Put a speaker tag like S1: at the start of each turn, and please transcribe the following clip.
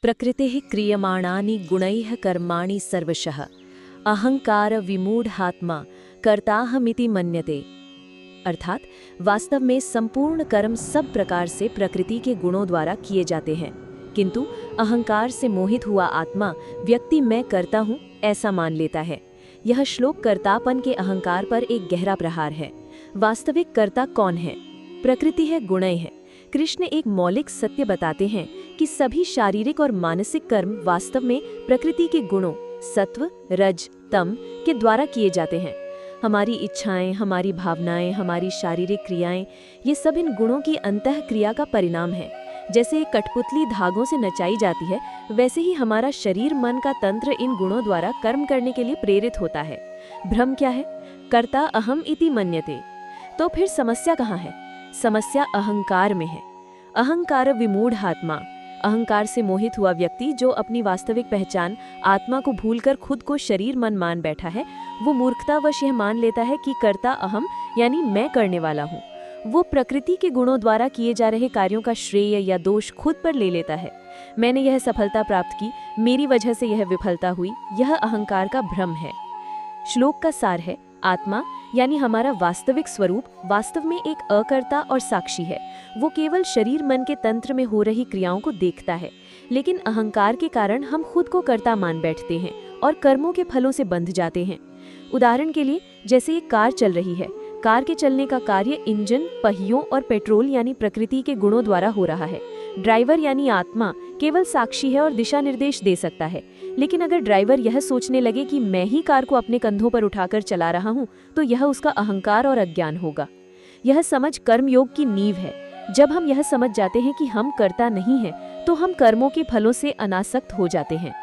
S1: प्रकृतेः क्रियमाणानि गुणैः कर्माणि सर्वशः अहंकार विमूढ़ात्मा कर्ताहमिति मन्यते। अर्थात वास्तव में संपूर्ण कर्म सब प्रकार से प्रकृति के गुणों द्वारा किए जाते हैं, किंतु अहंकार से मोहित हुआ आत्मा व्यक्ति मैं करता हूँ ऐसा मान लेता है। यह श्लोक कर्तापन के अहंकार पर एक गहरा प्रहार है। वास्तविक कर्ता कौन है? प्रकृति है, गुणय है। कृष्ण एक मौलिक सत्य बताते हैं कि सभी शारीरिक और मानसिक कर्म वास्तव में प्रकृति के गुणों सत्व, रज, तम के द्वारा किए जाते हैं। हमारी इच्छाएं, हमारी भावनाएं, हमारी शारीरिक क्रियाएं, ये सब इन गुणों की अंतः क्रिया का परिणाम है। जैसे एक कठपुतली धागों से नचाई जाती है, वैसे ही हमारा शरीर मन का तंत्र इन गुणों द्वारा कर्म करने के लिए प्रेरित होता है। भ्रम क्या है? कर्ता अहम इति मन्यते। तो फिर समस्या कहाँ है? समस्या अहंकार में है। अहंकार विमूढ़ात्मा, अहंकार से मोहित हुआ व्यक्ति जो अपनी वास्तविक पहचान आत्मा को भूलकर खुद को शरीर मन मान बैठा है, वो मूर्खतावश यह मान लेता है कि कर्ता अहम यानी मैं करने वाला हूँ। वो प्रकृति के गुणों द्वारा किए जा रहे कार्यों का श्रेय या दोष खुद पर ले लेता है। मैंने यह सफलता प्राप्त की, मेरी वजह से यह विफलता हुई, यह अहंकार का भ्रम है। श्लोक का सार है, आत्मा यानी हमारा वास्तविक स्वरूप वास्तव में एक अकर्ता और साक्षी है। वो केवल शरीर मन के तंत्र में हो रही क्रियाओं को देखता है, लेकिन अहंकार के कारण हम खुद को कर्ता मान बैठते हैं और कर्मों के फलों से बंध जाते हैं। उदाहरण के लिए, जैसे एक कार चल रही है, कार के चलने का कार्य इंजन, पहियों और पेट्रोल यानी प्रकृति के गुणों द्वारा हो रहा है। ड्राइवर यानी आत्मा केवल साक्षी है और दिशा निर्देश दे सकता है। लेकिन अगर ड्राइवर यह सोचने लगे कि मैं ही कार को अपने कंधों पर उठाकर चला रहा हूँ, तो यह उसका अहंकार और अज्ञान होगा। यह समझ कर्मयोग की नींव है। जब हम यह समझ जाते हैं कि हम कर्ता नहीं हैं, तो हम कर्मों के फलों से अनासक्त हो जाते हैं।